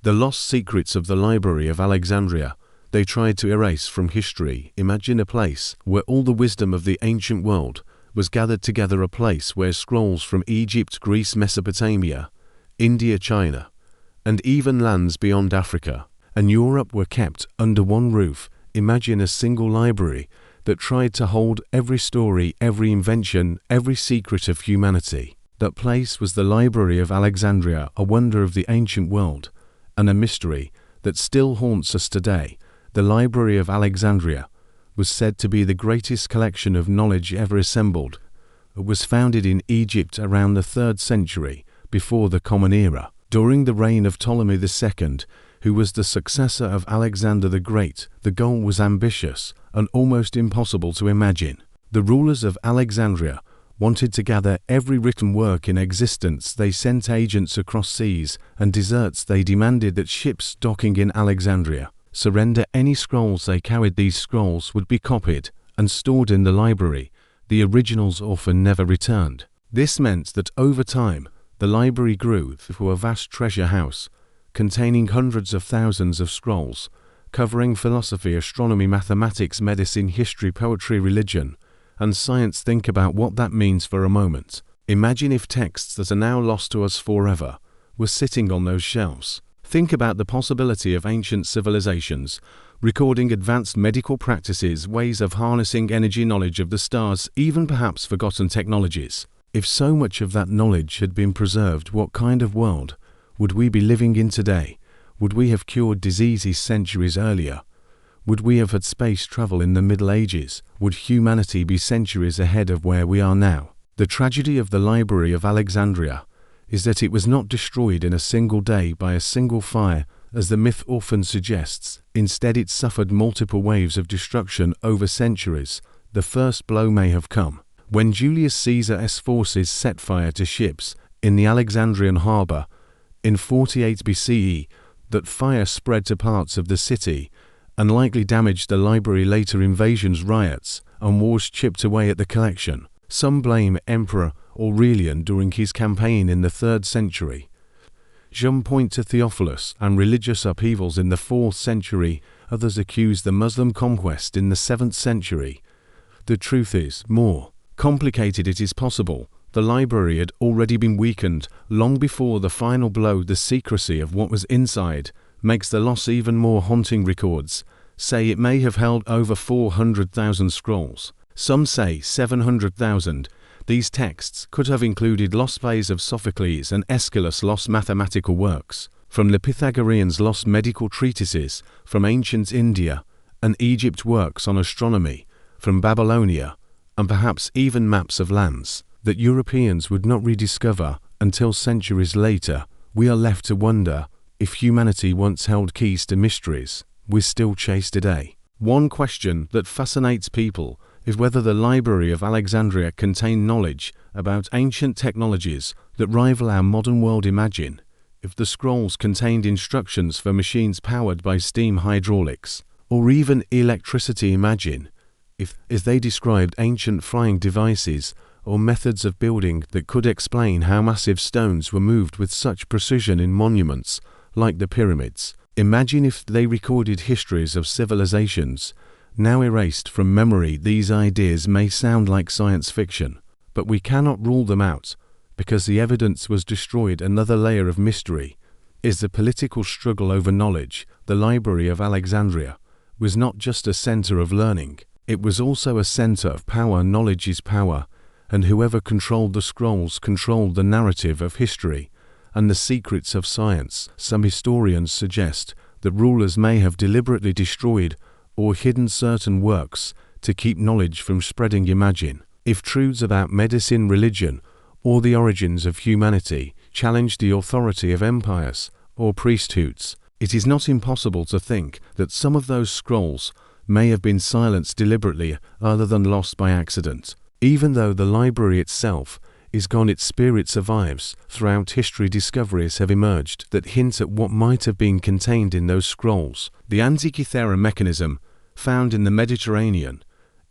The lost secrets of the Library of Alexandria. They tried to erase from history. Imagine a place where all the wisdom of the ancient world was gathered together, a place where scrolls from Egypt, Greece, Mesopotamia, India, China, and even lands beyond Africa and Europe were kept under one roof. Imagine a single library that tried to hold every story, every invention, every secret of humanity. That place was the Library of Alexandria, a wonder of the ancient world, and a mystery that still haunts us today. The Library of Alexandria was said to be the greatest collection of knowledge ever assembled. It was founded in Egypt around the 3rd century before the Common Era, during the reign of Ptolemy II, who was the successor of Alexander the Great. The goal was ambitious and almost impossible to imagine. The rulers of Alexandria wanted to gather every written work in existence. They sent agents across seas and deserts. They demanded that ships docking in Alexandria surrender any scrolls they carried. These scrolls would be copied and stored in the library. The originals often never returned. This meant that over time, the library grew to a vast treasure house containing hundreds of thousands of scrolls, covering philosophy, astronomy, mathematics, medicine, history, poetry, religion, and science. Think about what that means for a moment. Imagine if texts that are now lost to us forever were sitting on those shelves. Think about the possibility of ancient civilizations recording advanced medical practices, ways of harnessing energy, knowledge of the stars, even perhaps forgotten technologies. If so much of that knowledge had been preserved, what kind of world would we be living in today? Would we have cured diseases centuries earlier? Would we have had space travel in the Middle Ages? Would humanity be centuries ahead of where we are now? The tragedy of the Library of Alexandria is that it was not destroyed in a single day by a single fire, as the myth often suggests. Instead, it suffered multiple waves of destruction over centuries. The first blow may have come when Julius Caesar's forces set fire to ships in the Alexandrian harbor in 48 BCE. That fire spread to parts of the city and likely damaged the library. Later invasions, riots, and wars chipped away at the collection. Some blame Emperor Aurelian during his campaign in the 3rd century. Some point to Theophilus and religious upheavals in the 4th century. Others accuse the Muslim conquest in the 7th century. The truth is more complicated. It is possible the library had already been weakened long before the final blow. The secrecy of what was inside makes the loss even more haunting. Records say it may have held over 400,000 scrolls. Some say 700,000. These texts could have included lost plays of Sophocles and Aeschylus, lost mathematical works from the Pythagoreans, lost medical treatises from ancient India and Egypt, works on astronomy from Babylonia, and perhaps even maps of lands that Europeans would not rediscover until centuries later. We are left to wonder if humanity once held keys to mysteries we still chase today. One question that fascinates people is whether the Library of Alexandria contained knowledge about ancient technologies that rival our modern world. Imagine if the scrolls contained instructions for machines powered by steam, hydraulics, or even electricity. Imagine if they described ancient flying devices or methods of building that could explain how massive stones were moved with such precision in monuments like the pyramids. Imagine if they recorded histories of civilizations now erased from memory. These ideas may sound like science fiction, but we cannot rule them out because the evidence was destroyed. Another layer of mystery is the political struggle over knowledge. The Library of Alexandria was not just a center of learning, it was also a center of power. Knowledge is power, and whoever controlled the scrolls controlled the narrative of history and the secrets of science. Some historians suggest that rulers may have deliberately destroyed or hidden certain works to keep knowledge from spreading. Imagine if truths about medicine, religion, or the origins of humanity challenged the authority of empires or priesthoods. It is not impossible to think that some of those scrolls may have been silenced deliberately rather than lost by accident. Even though the library itself is gone, its spirit survives. Throughout history, discoveries have emerged that hint at what might have been contained in those scrolls. The Antikythera mechanism, found in the Mediterranean,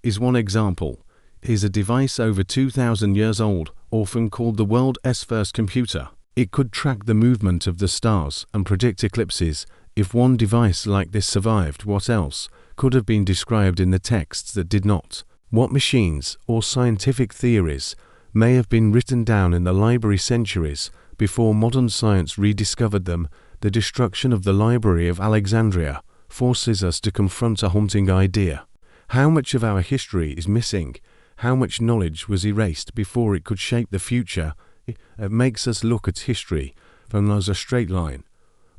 is one example. It is a device over 2,000 years old, often called the world's first computer. It could track the movement of the stars and predict eclipses. If one device like this survived, what else could have been described in the texts that did not? What machines or scientific theories may have been written down in the library centuries before modern science rediscovered them? The destruction of the Library of Alexandria forces us to confront a haunting idea. How much of our history is missing? How much knowledge was erased before it could shape the future? It makes us look at history from not as a straight line,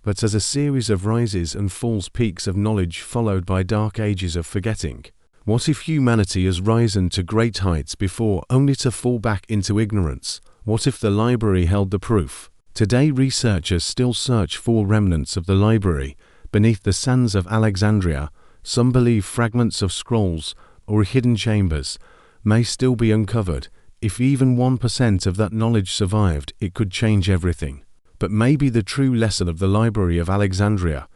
but as a series of rises and falls, peaks of knowledge followed by dark ages of forgetting. What if humanity has risen to great heights before, only to fall back into ignorance? What if the library held the proof? Today researchers still search for remnants of the library beneath the sands of Alexandria. Some believe fragments of scrolls or hidden chambers may still be uncovered. If even 1% of that knowledge survived, it could change everything. But maybe the true lesson of the Library of Alexandria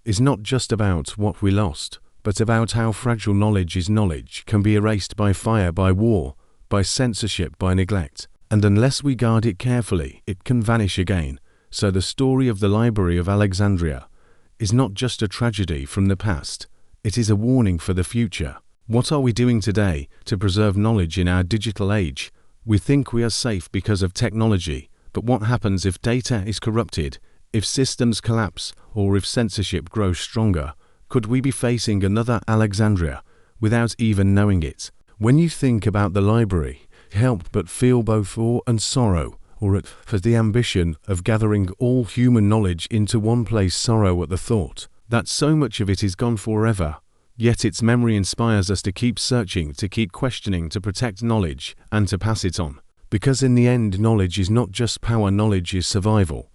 is not just about what we lost, but about how fragile knowledge is. Knowledge can be erased by fire, by war, by censorship, by neglect. And unless we guard it carefully, it can vanish again. So the story of the Library of Alexandria is not just a tragedy from the past, it is a warning for the future. What are we doing today to preserve knowledge in our digital age? We think we are safe because of technology, but what happens if data is corrupted, if systems collapse, or if censorship grows stronger? Could we be facing another Alexandria without even knowing it? When you think about the library, help but feel both awe and sorrow, or for the ambition of gathering all human knowledge into one place. Sorrow at the thought that so much of it is gone forever. Yet its memory inspires us to keep searching, to keep questioning, to protect knowledge, and to pass it on. Because in the end, knowledge is not just power, knowledge is survival.